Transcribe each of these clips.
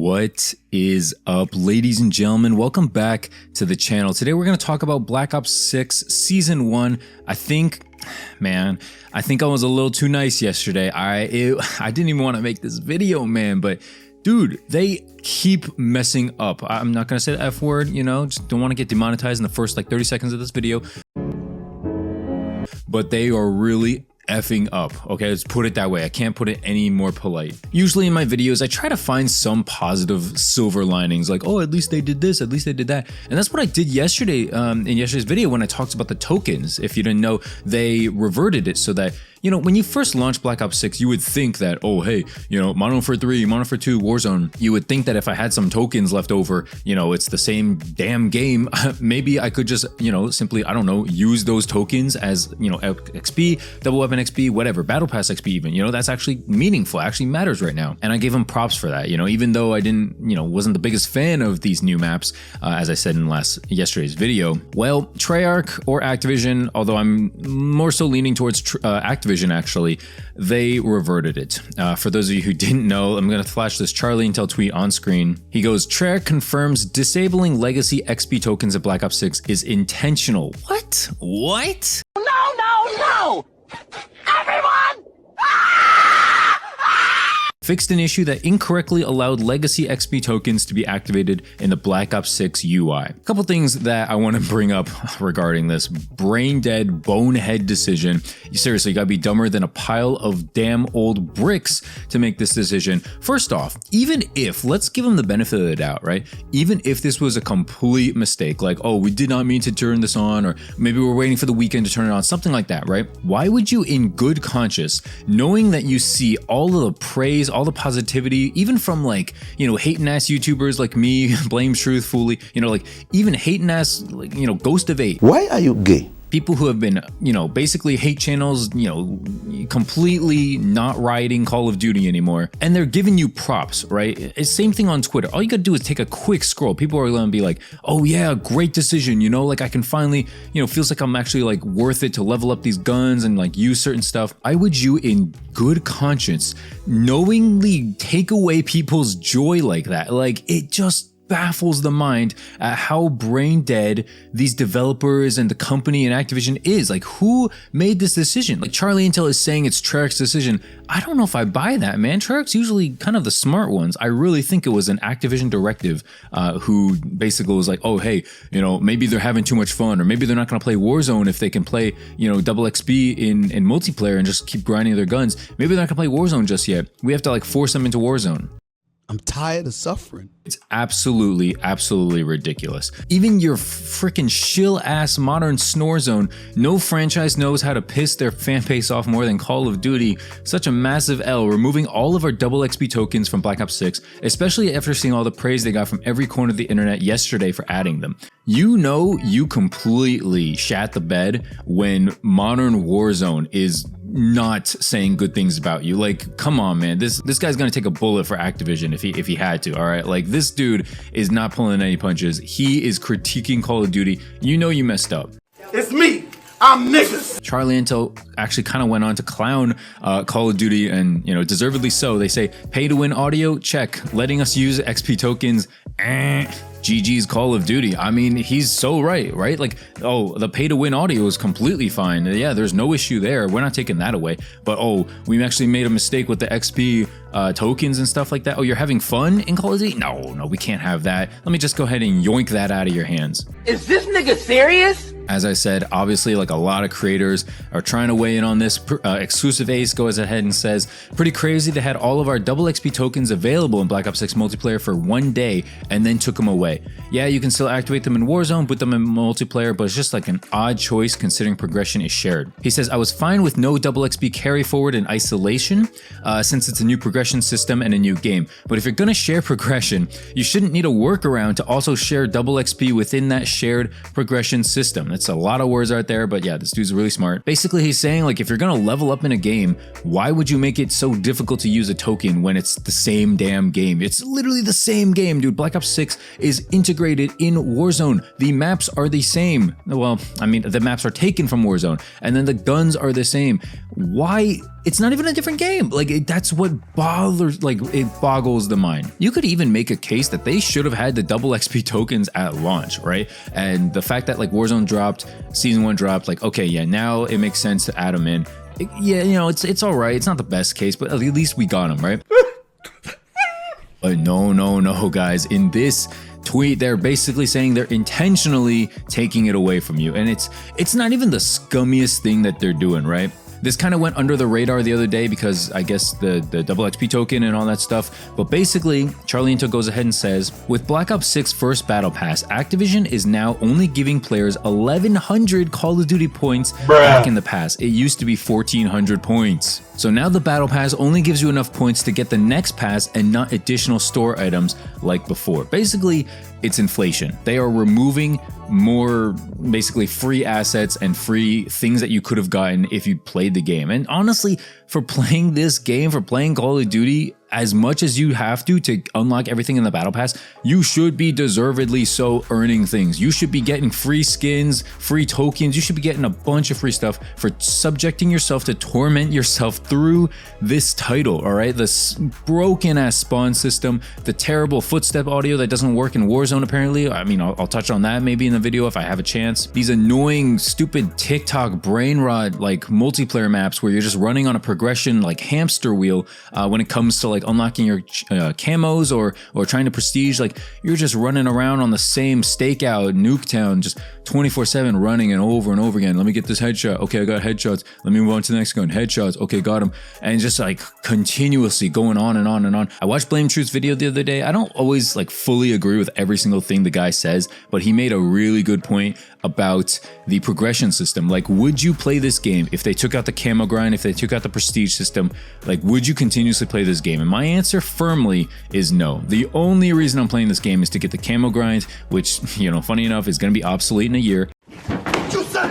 What is up, ladies and gentlemen? Welcome back to the channel. Today we're going to talk about Black Ops 6 Season 1. I think I was a little too nice yesterday. I didn't even want to make this video, man, but dude, they keep messing up. I'm not going to say the F word, you know, just don't want to get demonetized in the first like 30 seconds of this video. But they are really effing up. Okay, let's put it that way. I can't put it any more polite. Usually in my videos, I try to find some positive silver linings, like, oh, at least they did this, at least they did that. And that's what I did yesterday in yesterday's video when I talked about the tokens. If you didn't know, they reverted it so that, you know, when you first launched Black Ops 6, you would think that, oh, hey, you know, Modern Warfare 3, Modern Warfare 2, Warzone, you would think that if I had some tokens left over, you know, it's the same damn game. Maybe I could just, you know, simply, I don't know, use those tokens as, you know, XP, double weapon XP, whatever, battle pass XP even, you know, that's actually meaningful, actually matters right now. And I gave them props for that, you know, even though I didn't, you know, wasn't the biggest fan of these new maps, as I said in yesterday's video. Well, Treyarch or Activision, although I'm more so leaning towards Activision actually, they reverted it. For those of you who didn't know, I'm going to flash this Charlie Intel tweet on screen. He goes, Treyarch confirms disabling legacy XP tokens at Black Ops 6 is intentional. What? What? No! Everyone! Fixed an issue that incorrectly allowed legacy XP tokens to be activated in the Black Ops 6 UI. A couple things that I want to bring up regarding this brain dead bonehead decision. You seriously gotta be dumber than a pile of damn old bricks to make this decision. First off, even if, let's give them the benefit of the doubt, right? Even if this was a complete mistake, like, oh, we did not mean to turn this on, or maybe we're waiting for the weekend to turn it on, something like that, right? Why would you, in good conscience, knowing that you see all of the praise, all the positivity, even from, like, you know, hating ass YouTubers like me, blametruth, fooly, you know, like even hating ass, like, you know, Ghost of 8. Why are you gay? People who have been, you know, basically hate channels, you know, completely not riding Call of Duty anymore. And they're giving you props, right? It's same thing on Twitter. All you gotta do is take a quick scroll. People are gonna be like, oh yeah, great decision. You know, like I can finally, you know, feels like I'm actually like worth it to level up these guns and like use certain stuff. Why would you in good conscience knowingly take away people's joy like that? Like, it just baffles the mind at how brain dead these developers and the company and Activision is. Like, who made this decision? Like, Charlie Intel is saying it's Treyarch's decision. I don't know if I buy that, man. Treyarch's usually kind of the smart ones. I really think it was an Activision directive who basically was like, oh, hey, you know, maybe they're having too much fun, or maybe they're not going to play Warzone if they can play, you know, double XP in multiplayer and just keep grinding their guns. Maybe they're not going to play Warzone just yet. We have to like force them into Warzone. I'm tired of suffering. It's absolutely ridiculous. Even your freaking shill-ass modern snore zone, no franchise knows how to piss their fan base off more than Call of Duty. Such a massive L, removing all of our double XP tokens from Black Ops 6, especially after seeing all the praise they got from every corner of the internet yesterday for adding them. You know you completely shat the bed when Modern Warzone is not saying good things about you. Like, come on, man, this guy's gonna take a bullet for Activision if he had to. All right, like, this dude is not pulling any punches. He is critiquing Call of Duty. You know you messed up. It's me. I'm niggas. Charlie Intel actually kind of went on to clown Call of Duty, and, you know, deservedly so. They say pay to win audio, check. Letting us use XP tokens, GG's Call of Duty. I mean, he's so right? Like, oh, the pay to win audio is completely fine. Yeah, there's no issue there. We're not taking that away. But oh, we actually made a mistake with the XP tokens and stuff like that. Oh, you're having fun in Call of Duty? No, we can't have that. Let me just go ahead and yoink that out of your hands. Is this nigga serious? As I said, obviously, like, a lot of creators are trying to weigh in on this. Exclusive Ace goes ahead and says, pretty crazy they had all of our double XP tokens available in Black Ops 6 multiplayer for one day and then took them away. Yeah, you can still activate them in Warzone, put them in multiplayer, but it's just like an odd choice considering progression is shared. He says, I was fine with no double XP carry forward in isolation since it's a new progression system and a new game. But if you're gonna share progression, you shouldn't need a workaround to also share double XP within that shared progression system. That's a lot of words right there, but yeah, this dude's really smart. Basically, he's saying, like, if you're gonna level up in a game, why would you make it so difficult to use a token when it's the same damn game? It's literally the same game, dude. Black Ops 6 is is integrated in Warzone. The maps are the same. Well, I mean, the maps are taken from Warzone, and then the guns are the same. Why? It's not even a different game. Like, that's what bothers, like, it boggles the mind. You could even make a case that they should have had the double XP tokens at launch, right? And the fact that like Warzone dropped, Season 1 dropped, like, okay, yeah, now it makes sense to add them in. Yeah, you know, it's all right. It's not the best case, but at least we got them, right? But no, guys. In this tweet, they're basically saying they're intentionally taking it away from you. And it's not even the scummiest thing that they're doing, right? This kind of went under the radar the other day because I guess the double XP token and all that stuff. But basically, Charlie Into goes ahead and says, with Black Ops 6 First Battle Pass, Activision is now only giving players 1,100 Call of Duty points back in the past. It used to be 1,400 points. So now the Battle Pass only gives you enough points to get the next pass and not additional store items like before. Basically, it's inflation. They are removing more basically free assets and free things that you could have gotten if you played the game. And honestly, for playing this game, for playing Call of Duty, as much as you have to unlock everything in the Battle Pass, you should be deservedly so earning things. You should be getting free skins, free tokens. You should be getting a bunch of free stuff for subjecting yourself to torment yourself through this title, all right? This broken ass spawn system, the terrible footstep audio that doesn't work in Warzone apparently. I mean, I'll touch on that maybe in the video if I have a chance. These annoying, stupid TikTok brain rot like multiplayer maps where you're just running on a progression like hamster wheel when it comes to like unlocking your camos or trying to prestige. Like, you're just running around on the same stakeout Nuketown, just 24/7 running and over again. Let me get this headshot. Okay, I got headshots. Let me move on to the next gun. Headshots. Okay, got him. And just like continuously going on and on and on. I watched blametruth's video the other day. I don't always like fully agree with every single thing the guy says, but he made a really good point about the progression system. Like, would you play this game if they took out the camo grind, if they took out the prestige system? Like, would you continuously play this game? And my answer firmly is no. The only reason I'm playing this game is to get the camo grind, which, you know, funny enough, is going to be obsolete in a year. What you say?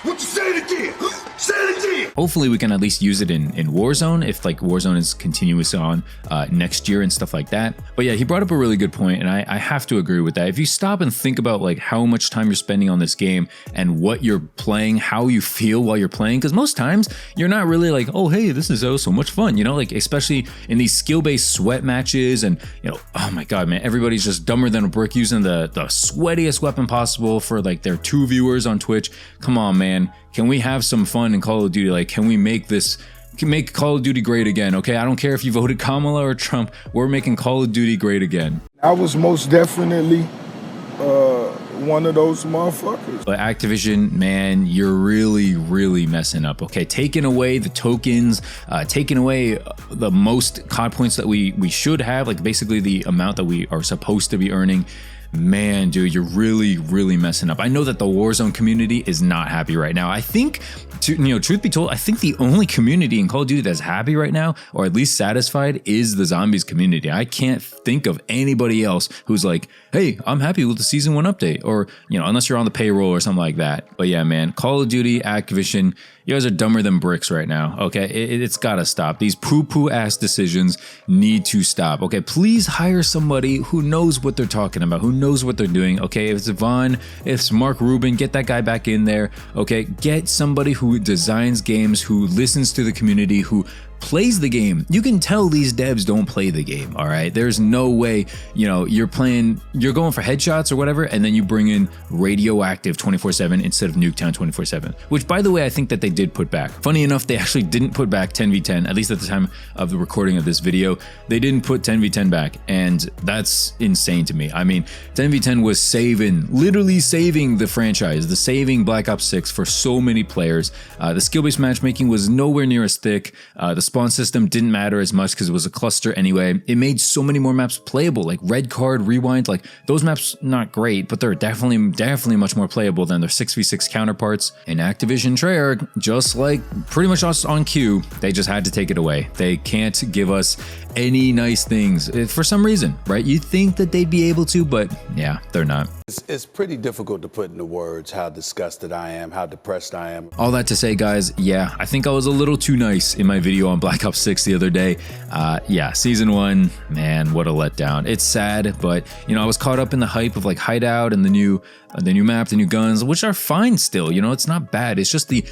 What you say it again? Say it again. Hopefully we can at least use it in Warzone if like Warzone is continuous on next year and stuff like that. But yeah, he brought up a really good point, and I have to agree with that. If you stop and think about like how much time you're spending on this game and what you're playing, how you feel while you're playing, because most times you're not really like, oh hey, this is so much fun, you know, like especially in these skill-based sweat matches, and you know, oh my god, man, everybody's just dumber than a brick using the sweatiest weapon possible for like their 2 viewers on Twitch. Come on, man. Can we have some fun in Call of Duty? Like, can we make Call of Duty great again? Okay, I don't care if you voted Kamala or Trump. We're making Call of Duty great again. I was most definitely one of those motherfuckers. But Activision, man, you're really messing up. Okay, taking away the tokens, taking away the most COD points that we should have, like basically the amount that we are supposed to be earning. Man, dude, you're really messing up. I know that the Warzone community is not happy right now. I think, truth be told, I think the only community in Call of Duty that's happy right now, or at least satisfied, is the zombies community. I can't think of anybody else who's like, hey, I'm happy with the Season 1 update, or, you know, unless you're on the payroll or something like that. But yeah, man, Call of Duty, Activision, you guys are dumber than bricks right now, okay? It's gotta stop. These poo-poo ass decisions need to stop, okay? Please hire somebody who knows what they're talking about, who knows what they're doing, okay? If it's Vaughn, if it's Mark Rubin, get that guy back in there, okay? Get somebody who designs games, who listens to the community, who plays the game. You can tell these devs don't play the game, all right? There's no way, you know, you're going for headshots or whatever, and then you bring in radioactive 24/7 instead of Nuketown 24/7, which, by the way, I think that they did put back. Funny enough, they actually didn't put back 10v10, at least at the time of the recording of this video. They didn't put 10v10 back, and that's insane to me. I mean, 10v10 was literally saving the franchise, saving Black Ops 6 for so many players. The skill-based matchmaking was nowhere near as thick. The spawn system didn't matter as much because it was a cluster anyway. It made so many more maps playable, like Red Card, Rewind. Like, those maps, not great, but they're definitely much more playable than their 6v6 counterparts. And Activision Treyarch, just like pretty much us on cue, they just had to take it away. They can't give us any nice things for some reason, right? You'd think that they'd be able to, but yeah, they're not. It's pretty difficult to put into words how disgusted I am, how depressed I am. All that to say, guys, yeah, I think I was a little too nice in my video on Black Ops 6 the other day. Yeah, Season 1, man, what a letdown. It's sad, but, you know, I was caught up in the hype of like Hideout and the new map, the new guns, which are fine still, you know, it's not bad. It's just the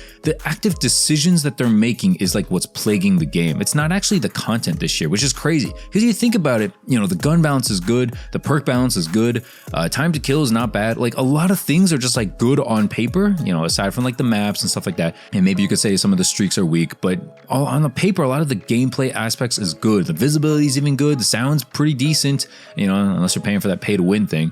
active decisions that they're making is like what's plaguing the game. It's not actually the content this year, which is crazy. Because you think about it, you know, the gun balance is good, the perk balance is good, time to kill is not bad. Like a lot of things are just like good on paper, you know, aside from like the maps and stuff like that. And maybe you could say some of the streaks are weak, but on the paper, a lot of the gameplay aspects is good. The visibility is even good. The sound's pretty decent, you know, unless you're paying for that pay to win thing.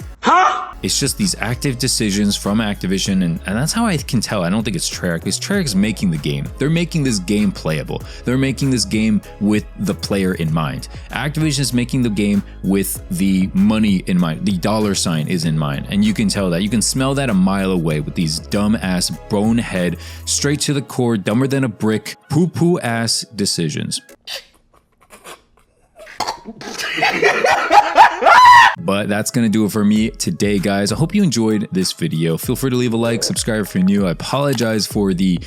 It's just these active decisions from Activision, and that's how I can tell. I don't think it's Treyarch, because Treyarch is making the game. They're making this game playable. They're making this game with the player in mind. Activision is making the game with the money in mind. The dollar sign is in mind, and you can tell that. You can smell that a mile away with these dumb-ass, bonehead, straight to the core, dumber than a brick, poo-poo ass decisions. But that's gonna do it for me today, guys. I hope you enjoyed this video. Feel free to leave a like, subscribe if you're new. I apologize for the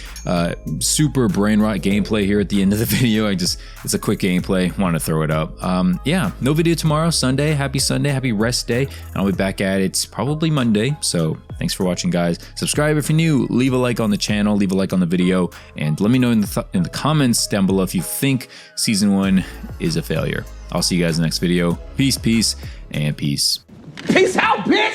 super brain rot gameplay here at the end of the video. It's a quick gameplay, want to throw it up. Yeah, no video tomorrow, Sunday, happy rest day. And I'll be back at it probably Monday. So thanks for watching, guys. Subscribe if you're new, leave a like on the channel, leave a like on the video, and let me know in the comments down below if you think Season 1 is a failure. I'll see you guys in the next video. Peace, and peace. Peace out, bitch!